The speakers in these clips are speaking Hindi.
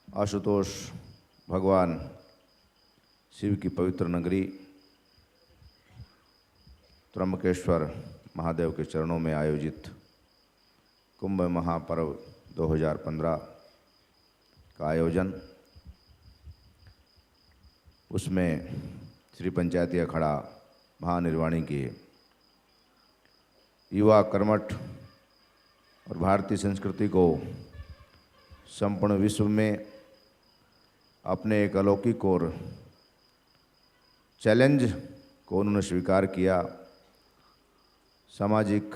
आशुतोष भगवान शिव की पवित्र नगरी त्र्यंबकेश्वर महादेव के चरणों में आयोजित कुंभ महापर्व 2015 का आयोजन, उसमें श्री पंचायती अखाड़ा महानिर्वाणी के युवा कर्मठ और भारतीय संस्कृति को संपूर्ण विश्व में अपने एक अलौकिक और चैलेंज को उन्होंने स्वीकार किया। सामाजिक,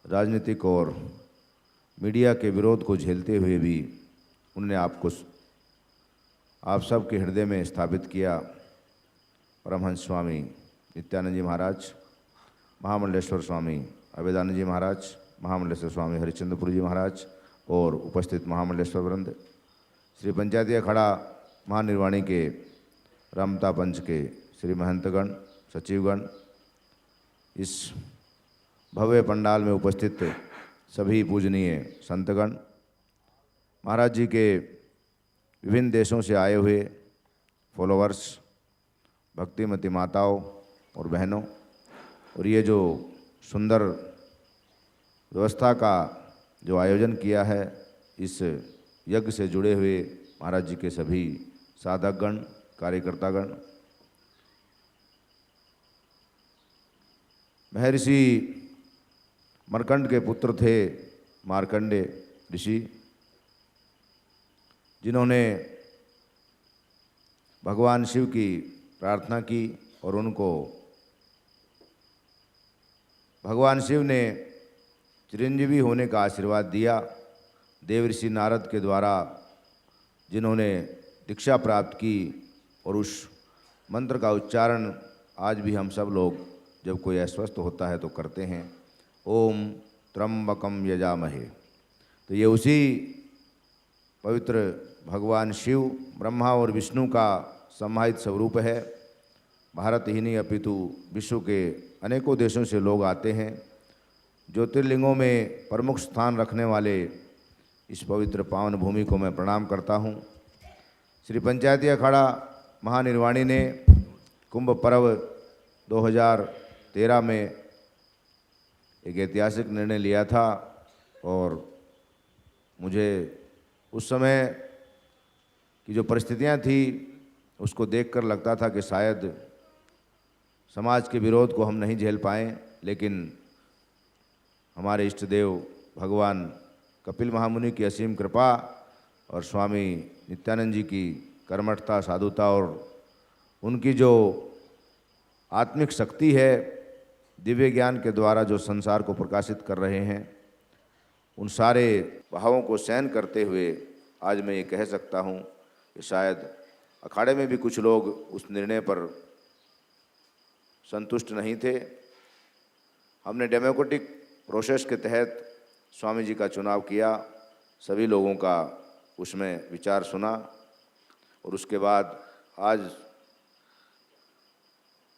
राजनीतिक और मीडिया के विरोध को झेलते हुए भी उन्होंने आप सब के हृदय में स्थापित किया। परमहंस स्वामी नित्यानंद जी महाराज, महामंडलेश्वर स्वामी अभेदानंद जी महाराज, महामंडलेश्वर स्वामी हरिश्चंद्रपुरी जी महाराज और उपस्थित महामंडलेश्वर वृंद, श्री पंचायती अखाड़ा महानिर्वाणी के रामता पंच के श्री महंतगण, सचिवगण, इस भव्य पंडाल में उपस्थित सभी पूजनीय संतगण, महाराज जी के विभिन्न देशों से आए हुए फॉलोअर्स, भक्तिमती माताओं और बहनों, और ये जो सुंदर व्यवस्था का जो आयोजन किया है, इस यज्ञ से जुड़े हुए महाराज जी के सभी साधकगण, कार्यकर्तागण, महर्षि मरकंड के पुत्र थे मार्कंडे ऋषि, जिन्होंने भगवान शिव की प्रार्थना की और उनको भगवान शिव ने चिरंजीवी होने का आशीर्वाद दिया। देवर्षि नारद के द्वारा जिन्होंने दीक्षा प्राप्त की और उस मंत्र का उच्चारण आज भी हम सब लोग जब कोई अस्वस्थ होता है तो करते हैं, ओम त्र्यंबकम यजामहे। तो ये उसी पवित्र भगवान शिव, ब्रह्मा और विष्णु का समाहित स्वरूप है। भारत ही नहीं अपितु विश्व के अनेकों देशों से लोग आते हैं। ज्योतिर्लिंगों में प्रमुख स्थान रखने वाले इस पवित्र पावन भूमि को मैं प्रणाम करता हूँ। श्री पंचायती अखाड़ा महानिर्वाणी ने कुंभ पर्व 2013 में एक ऐतिहासिक निर्णय लिया था और मुझे उस समय की जो परिस्थितियाँ थी उसको देखकर लगता था कि शायद समाज के विरोध को हम नहीं झेल पाएँ, लेकिन हमारे इष्ट देव भगवान कपिल महामुनि की असीम कृपा और स्वामी नित्यानंद जी की कर्मठता, साधुता और उनकी जो आत्मिक शक्ति है, दिव्य ज्ञान के द्वारा जो संसार को प्रकाशित कर रहे हैं, उन सारे भावों को सहन करते हुए आज मैं ये कह सकता हूँ कि शायद अखाड़े में भी कुछ लोग उस निर्णय पर संतुष्ट नहीं थे। हमने डेमोक्रेटिक प्रोसेस के तहत स्वामी जी का चुनाव किया, सभी लोगों का उसमें विचार सुना और उसके बाद आज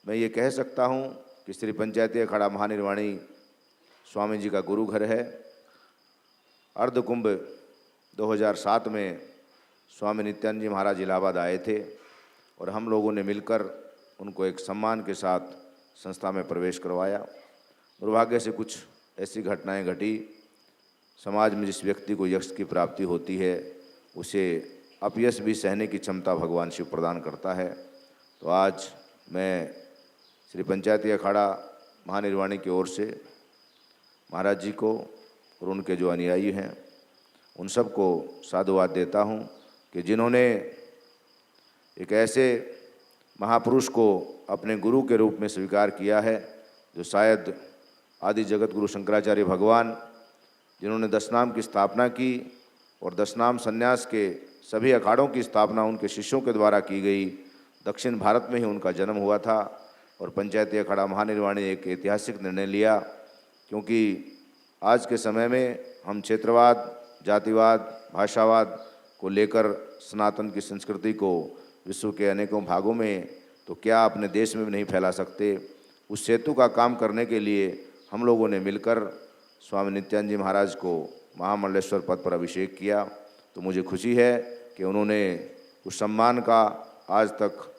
मैं ये कह सकता हूँ कि श्री पंचायती अखाड़ा महानिर्वाणी स्वामी जी का गुरु घर है। अर्धकुंभ 2007 में स्वामी नित्यानंद जी महाराज इलाहाबाद आए थे और हम लोगों ने मिलकर उनको एक सम्मान के साथ संस्था में प्रवेश करवाया। दुर्भाग्य से कुछ ऐसी घटनाएं घटी, समाज में जिस व्यक्ति को यश की प्राप्ति होती है उसे अपयश भी सहने की क्षमता भगवान शिव प्रदान करता है। तो आज मैं श्री पंचायती अखाड़ा महानिर्वाणी की ओर से महाराज जी को और उनके जो अनुयायी हैं उन सबको साधुवाद देता हूँ कि जिन्होंने एक ऐसे महापुरुष को अपने गुरु के रूप में स्वीकार किया है, जो शायद आदि जगत गुरु शंकराचार्य भगवान, जिन्होंने दशनाम की स्थापना की और दशनाम संन्यास के सभी अखाड़ों की स्थापना उनके शिष्यों के द्वारा की गई। दक्षिण भारत में ही उनका जन्म हुआ था और पंचायती अखाड़ा महानिर्वाणी एक ऐतिहासिक निर्णय लिया, क्योंकि आज के समय में हम क्षेत्रवाद, जातिवाद, भाषावाद को लेकर सनातन की संस्कृति को विश्व के अनेकों भागों में तो क्या अपने देश में भी नहीं फैला सकते। उस सेतु का काम करने के लिए हम लोगों ने मिलकर स्वामी नित्यानंद जी महाराज को महामंडलेश्वर पद पर अभिषेक किया। तो मुझे खुशी है कि उन्होंने उस सम्मान का आज तक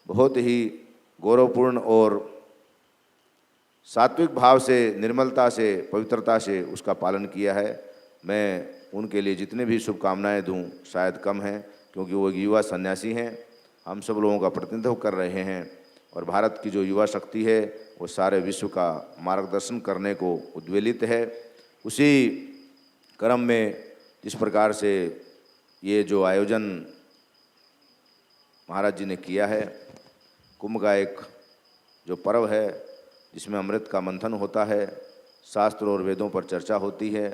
बहुत ही गौरवपूर्ण और सात्विक भाव से, निर्मलता से, पवित्रता से उसका पालन किया है। मैं उनके लिए जितने भी शुभकामनाएं दूं शायद कम हैं, क्योंकि वो एक युवा सन्यासी हैं, हम सब लोगों का प्रतिनिधित्व कर रहे हैं और भारत की जो युवा शक्ति है वो सारे विश्व का मार्गदर्शन करने को उद्वेलित है। उसी क्रम में जिस प्रकार से ये जो आयोजन महाराज जी ने किया है, कुंभ का एक जो पर्व है जिसमें अमृत का मंथन होता है, शास्त्र और वेदों पर चर्चा होती है,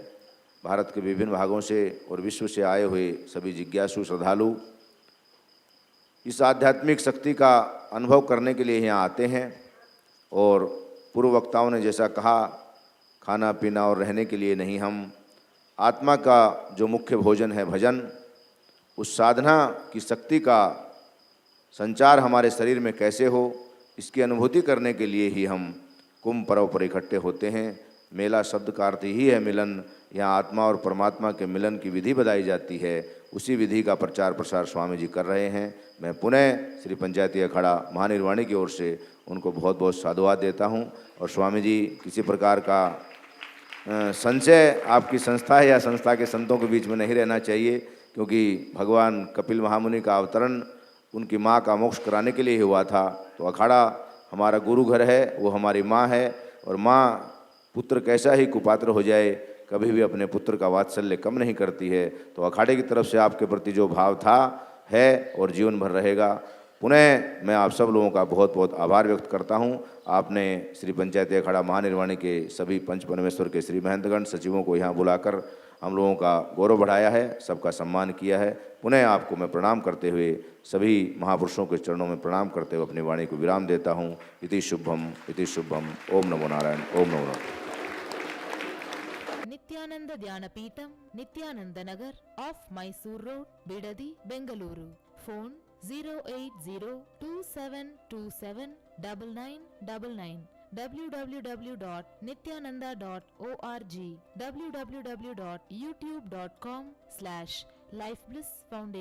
भारत के विभिन्न भागों से और विश्व से आए हुए सभी जिज्ञासु श्रद्धालु इस आध्यात्मिक शक्ति का अनुभव करने के लिए यहाँ आते हैं। और पूर्व वक्ताओं ने जैसा कहा, खाना पीना और रहने के लिए नहीं, हम आत्मा का जो मुख्य भोजन है भजन, उस साधना की शक्ति का संचार हमारे शरीर में कैसे हो, इसकी अनुभूति करने के लिए ही हम कुंभ पर्व पर इकट्ठे होते हैं। मेला शब्द का अर्थ ही है मिलन। यहाँ आत्मा और परमात्मा के मिलन की विधि बताई जाती है। उसी विधि का प्रचार प्रसार स्वामी जी कर रहे हैं। मैं पुनः श्री पंचायती अखाड़ा महानिर्वाणी की ओर से उनको बहुत बहुत साधुवाद देता हूँ। और स्वामी जी, किसी प्रकार का संशय आपकी संस्था है या संस्था के संतों के बीच में नहीं रहना चाहिए, क्योंकि भगवान कपिल महामुनि का अवतरण उनकी माँ का मोक्ष कराने के लिए हुआ था। तो अखाड़ा हमारा गुरु घर है, वो हमारी माँ है, और माँ पुत्र कैसा ही कुपात्र हो जाए कभी भी अपने पुत्र का वात्सल्य कम नहीं करती है। तो अखाड़े की तरफ से आपके प्रति जो भाव था, है और जीवन भर रहेगा। पुनः मैं आप सब लोगों का बहुत बहुत आभार व्यक्त करता हूँ। आपने श्री पंचायती अखाड़ा महानिर्वाणी के सभी पंच परमेश्वर के श्री महंतगण सचिवों को यहाँ बुलाकर हम लोगों का गौरव बढ़ाया है, सबका सम्मान किया है। पुनः आपको मैं प्रणाम करते हुए, सभी महापुरुषों के चरणों में प्रणाम करते हुए अपनी वाणी को विराम देता हूँ। इति शुभम, इति शुभम। ओम नमो नारायण, ओम नमो Narayana. Nithyananda Dhyanapeetham, Nithyananda Nagar off Mysore road, Bidadi, Bengaluru. Phone 08027279999, www.nityananda.org, www.youtube.com/lifeblissfoundation।